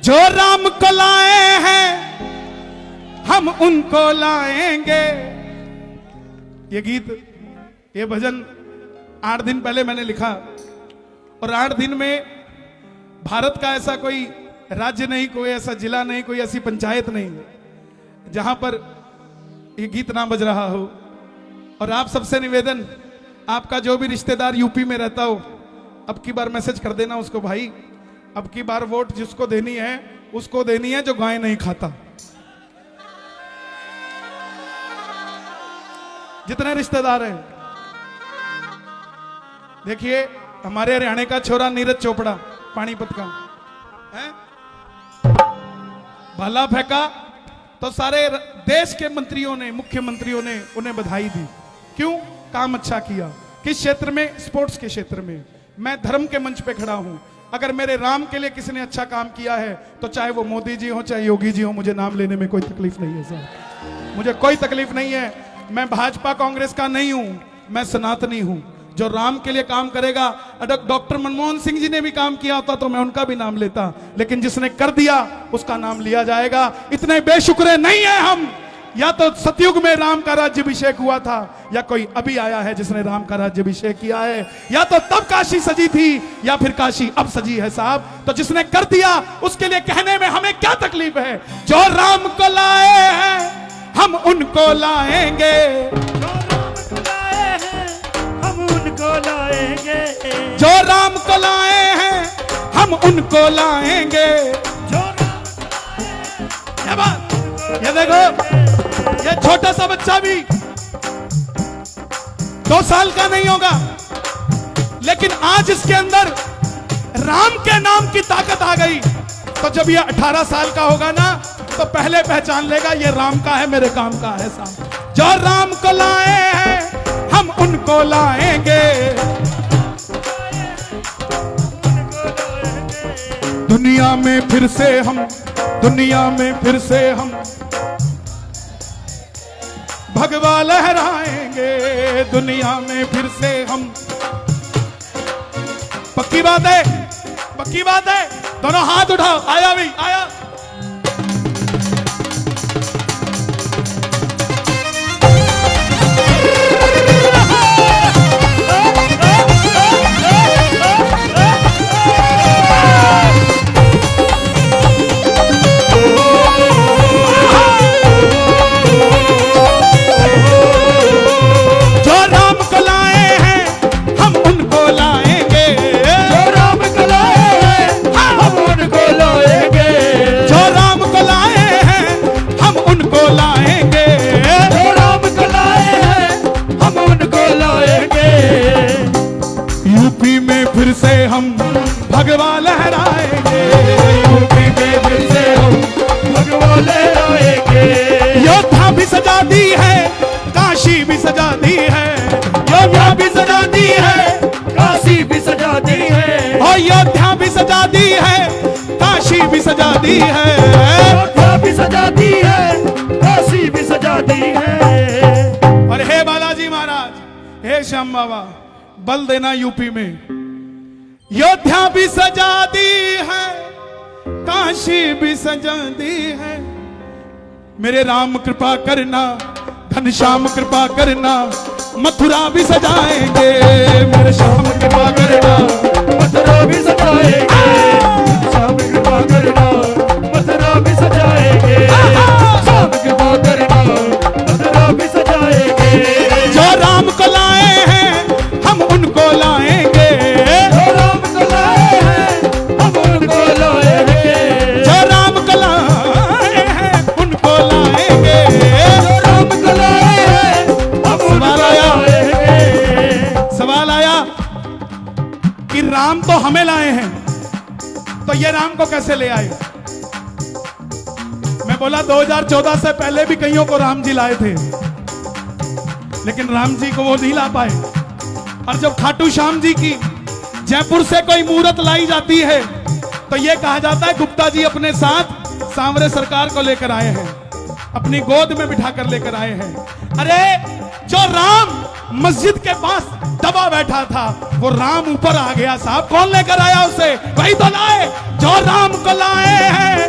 जो राम को लाए हैं हम उनको लाएंगे। ये गीत, ये भजन 8 दिन पहले मैंने लिखा और 8 दिन में भारत का ऐसा कोई राज्य नहीं, कोई ऐसा जिला नहीं, कोई ऐसी पंचायत नहीं जहां पर ये गीत ना बज रहा हो। और आप सबसे निवेदन, आपका जो भी रिश्तेदार यूपी में रहता हो, अब की बार मैसेज कर देना उसको, भाई अब की बार वोट जिसको देनी है उसको देनी है जो गाय नहीं खाता। जितने रिश्तेदार हैं, देखिए हमारे हरियाणा का छोरा नीरज चोपड़ा पानीपत का है, भाला फेंका तो सारे देश के मंत्रियों ने, मुख्यमंत्रियों ने उन्हें बधाई दी। क्यों? काम अच्छा किया। किस क्षेत्र में? स्पोर्ट्स के क्षेत्र में। मैं धर्म के मंच पे खड़ा हूं, अगर मेरे राम के लिए किसी ने अच्छा काम किया है तो चाहे वो मोदी जी हो चाहे योगी जी हो, मुझे नाम लेने में कोई तकलीफ नहीं है साहब, मुझे कोई तकलीफ नहीं है। मैं भाजपा कांग्रेस का नहीं हूं, मैं सनातनी हूं। जो राम के लिए काम करेगा, डॉक्टर मनमोहन सिंह जी ने भी काम किया होता तो मैं उनका भी नाम लेता, लेकिन जिसने कर दिया उसका नाम लिया जाएगा। इतने बेशुक्र नहीं है हम। या तो सतयुग में राम का राज्याभिषेक हुआ था, या कोई अभी आया है जिसने राम का राज्याभिषेक किया है, या तो तब काशी सजी थी या फिर काशी अब सजी है साहब। तो जिसने कर दिया उसके लिए कहने में हमें क्या तकलीफ है। जो राम को लाए हैं हम उनको लाएंगे, जो राम को लाए हैं हम उनको लाएंगे। ये बात, ये देखो, ये छोटा सा बच्चा भी 2 साल का नहीं होगा, लेकिन आज इसके अंदर राम के नाम की ताकत आ गई। तो जब ये 18 साल का होगा ना, तो पहले पहचान लेगा ये राम का है, मेरे काम का है साहब। जो राम को लाए हैं हम उनको लाएंगे। दुनिया में फिर से हम, दुनिया में फिर से हम भगवा लहराएंगे। दुनिया में फिर से हम, पक्की बात है, पक्की बात है। दोनों हाथ उठाओ, आया भी आया। हम भगवा लहराएंगे, यूपी में फिर से हम भगवा लहराएंगे। योद्धा भी सजा दी है, काशी भी सजा दी है, योद्धा भी सजा दी है, काशी भी सजा दी है। और योद्धा भी सजा दी है, काशी भी सजा दी है, योद्धा भी सजा दी है, काशी भी सजा दी है। और हे बालाजी महाराज, हे श्याम बाबा, बल देना यूपी में। योद्धा भी सजा दी है, काशी भी सजा दी है। मेरे राम कृपा करना, घनश्याम कृपा करना, मथुरा भी सजाएंगे। मेरे श्याम कृपा करना, मथुरा भी सजाएंगे। श्याम कृपा करना, मथुरा भी सजाएंगे। श्याम कृपा करना, मथुरा भी सजाएंगे। जो राम को लाए हैं हम उनको लाएंगे। राम तो हमें लाए हैं, तो ये राम को कैसे ले आए? मैं बोला 2014 से पहले भी कईयों को राम जी लाए थे, लेकिन राम जी को वो नहीं ला पाए। और जब खाटू श्याम जी की जयपुर से कोई मूर्त लाई जाती है तो ये कहा जाता है गुप्ता जी अपने साथ सांवरे सरकार को लेकर आए हैं, अपनी गोद में बिठा कर लेकर आए हैं। अरे जो राम मस्जिद के पास दबा बैठा था, वो राम ऊपर आ गया साहब। कौन लेकर आया उसे? वही तो लाए। जो राम को लाए हैं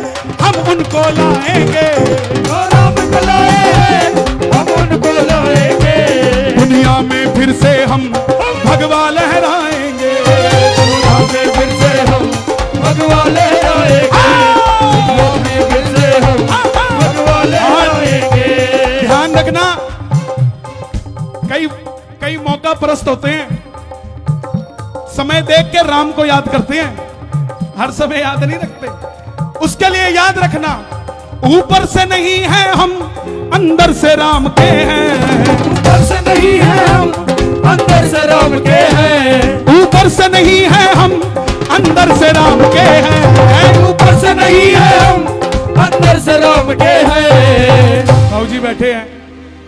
उनको लाएंगे। जो राम को लाए हैं हम उनको लाएंगे। दुनिया में फिर से हम भगवा लहराएंगे। दुनिया में फिर से हम भगवा लहराएंगे। दुनिया में फिर से हम भगवा लहराएंगे। ध्यान रखना, कई मौका परस्त होते हैं, समय देख के राम को याद करते हैं, हर समय याद नहीं रखते। उसके लिए याद रखना, ऊपर से नहीं है हम, अंदर से राम के हैं। ऊपर से नहीं है हम, अंदर से राम के हैं। ऊपर से नहीं है हम, अंदर से राम के हैं। ऊपर से नहीं है हम, अंदर से राम के हैं। बाबू जी बैठे हैं,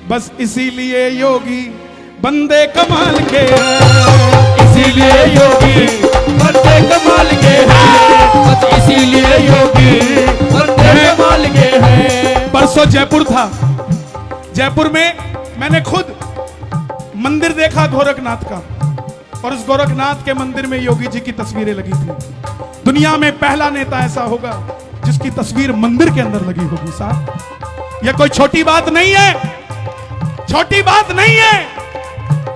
बस इसीलिए योगी बंदे कमाल के हैं। इसीलिए योगी बंदे कमाल के हैं। बस इसीलिए योगी बंदे कमाल के हैं। परसों जयपुर था, जयपुर में मैंने खुद मंदिर देखा गोरखनाथ का, और उस गोरखनाथ के मंदिर में योगी जी की तस्वीरें लगी थी। दुनिया में पहला नेता ऐसा होगा जिसकी तस्वीर मंदिर के अंदर लगी होगी। साहब, यह कोई छोटी बात नहीं है, छोटी बात नहीं है।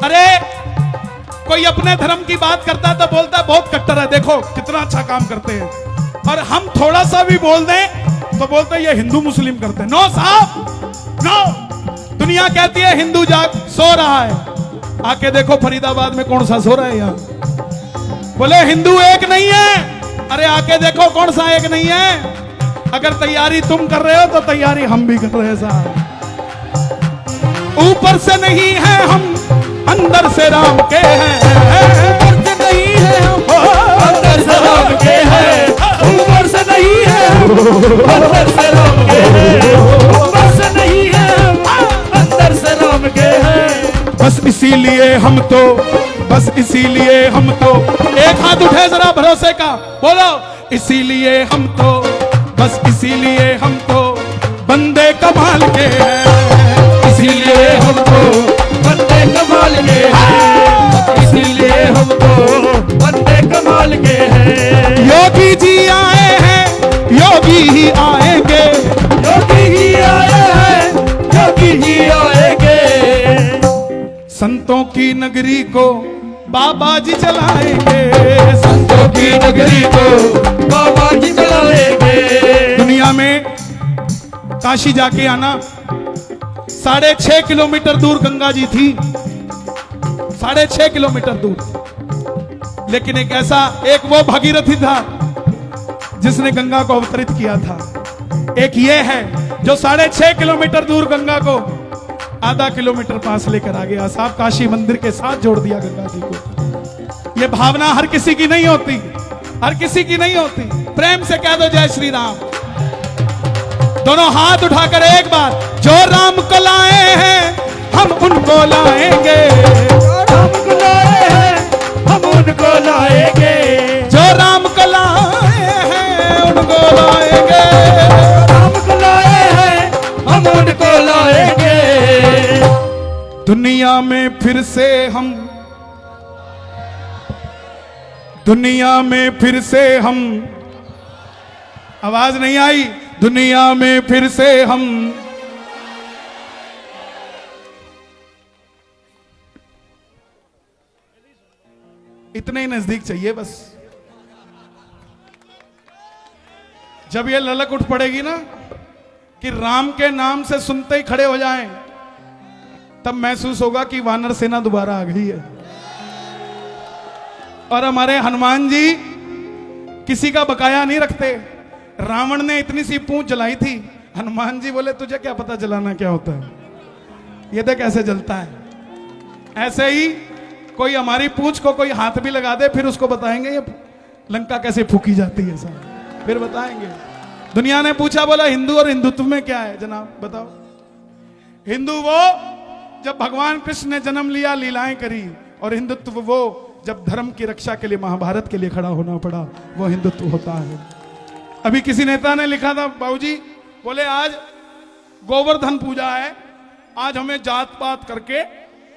अरे कोई अपने धर्म की बात करता है तो बोलता है बहुत कट्टर है, देखो कितना अच्छा काम करते हैं। और हम थोड़ा सा भी बोल दें तो बोलते हैं ये हिंदू मुस्लिम करते हैं। नो साहब, नो। दुनिया कहती है हिंदू जाग सो रहा है, आके देखो फरीदाबाद में कौन सा सो रहा है यहाँ। बोले हिंदू एक नहीं है, अरे आके देखो कौन सा एक नहीं है। अगर तैयारी तुम कर रहे हो तो तैयारी हम भी कर रहे हैं साहब। ऊपर से नहीं है हम, अंदर से राम के हैं। ऊपर से नहीं है हम, अंदर से राम के हैं। ऊपर से नहीं है हम, अंदर से राम के हैं। ऊपर से नहीं है हम, अंदर से राम के हैं। बस इसीलिए हम तो, बस इसीलिए हम तो, एक हाथ उठे जरा भरोसे का, बोलो इसीलिए हम तो, बस इसीलिए हम तो बंदे कमाल के हैं। इसीलिए हम तो बंदे कमाल के हैं। इसीलिए हम तो बंदे कमाल के हैं। योगी जी आए हैं, योगी ही आएंगे। योगी ही आए हैं, योगी ही आएंगे। संतों की नगरी को बाबा जी चलाएंगे। संतों की नगरी को बाबा जी चलाएंगे। दुनिया में काशी जाके आना, 6.5 किलोमीटर दूर गंगा जी थी, 6.5 किलोमीटर दूर। लेकिन एक ऐसा, एक वो भागीरथी था जिसने गंगा को अवतरित किया था। एक ये है जो 6.5 किलोमीटर दूर गंगा को आधा किलोमीटर पास लेकर आ गया। साहब काशी मंदिर के साथ जोड़ दिया गंगा जी को। ये भावना हर किसी की नहीं होती, हर किसी की नहीं होती। प्रेम से कह दो जय श्री राम। दोनों हाथ उठाकर एक बार, जो राम को लाए हैं हम उनको लाएंगे। राम को लाए हैं हम उनको लाएंगे। जो राम को लाए हैं उनको लाएंगे। राम को लाए हैं हम उनको लाएंगे। दुनिया में फिर से हम, दुनिया में फिर से हम, आवाज नहीं आई, दुनिया में फिर से हम इतने ही नजदीक चाहिए बस। जब ये ललक उठ पड़ेगी ना कि राम के नाम से सुनते ही खड़े हो जाएं, तब महसूस होगा कि वानर सेना दोबारा आ गई है। और हमारे हनुमान जी किसी का बकाया नहीं रखते। रावण ने इतनी सी पूंछ जलाई थी, हनुमान जी बोले तुझे क्या पता जलाना क्या होता है, ये देख कैसे जलता है। ऐसे ही कोई हमारी पूंछ को कोई हाथ भी लगा दे, फिर उसको बताएंगे ये लंका कैसे फूकी जाती है साहब, फिर बताएंगे। दुनिया ने पूछा, बोला हिंदू और हिंदुत्व में क्या है जनाब बताओ। हिंदू वो जब भगवान कृष्ण ने जन्म लिया, लीलाएं करी, और हिंदुत्व वो जब धर्म की रक्षा के लिए महाभारत के लिए खड़ा होना पड़ा, वो हिंदुत्व होता है। अभी किसी नेता ने लिखा था बाबूजी, बोले आज गोवर्धन पूजा है, आज हमें जात पात करके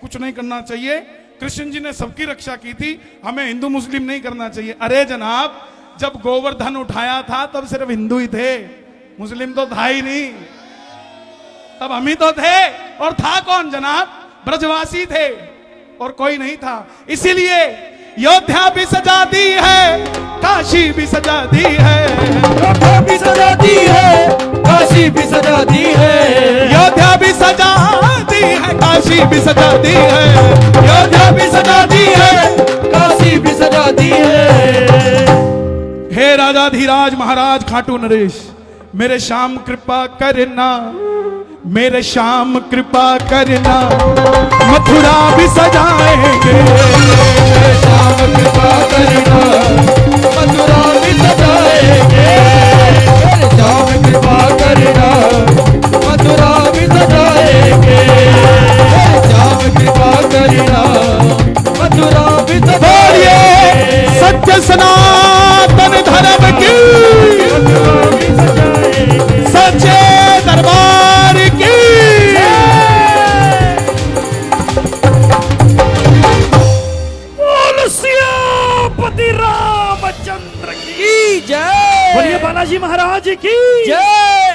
कुछ नहीं करना चाहिए, कृष्ण जी ने सबकी रक्षा की थी, हमें हिंदू मुस्लिम नहीं करना चाहिए। अरे जनाब, जब गोवर्धन उठाया था तब सिर्फ हिंदू ही थे, मुस्लिम तो था ही नहीं, तब हम ही तो थे। और था कौन जनाब? ब्रजवासी थे और कोई नहीं था। इसीलिए अयोध्या भी सजा दी है, काशी भी सजा दी है। अयोध्या भी सजा दी है, काशी भी सजा दी है। अयोध्या भी सजा दी है, काशी भी सजा दी है। अयोध्या भी सजा दी है, काशी भी सजा दी है। हे राजाधिराज महाराज खाटू नरेश, मेरे श्याम कृपा करना, मेरे श्याम कृपा करना, मथुरा भी सजाएंगे। मेरे श्याम कृपा करना, मथुरा भी सजाएंगे। मेरे श्याम कृपा करना, मथुरा भी सजाएंगे। मेरे श्याम कृपा करना, मथुरा भी बोलिए सजाएंगे। सत्य सनातन धर्म की, मथुरा भी सजाएंगे। सच्चे दरबार की। बोल सियापति रामचंद्र की जय। बोलिए बालाजी महाराज की जय।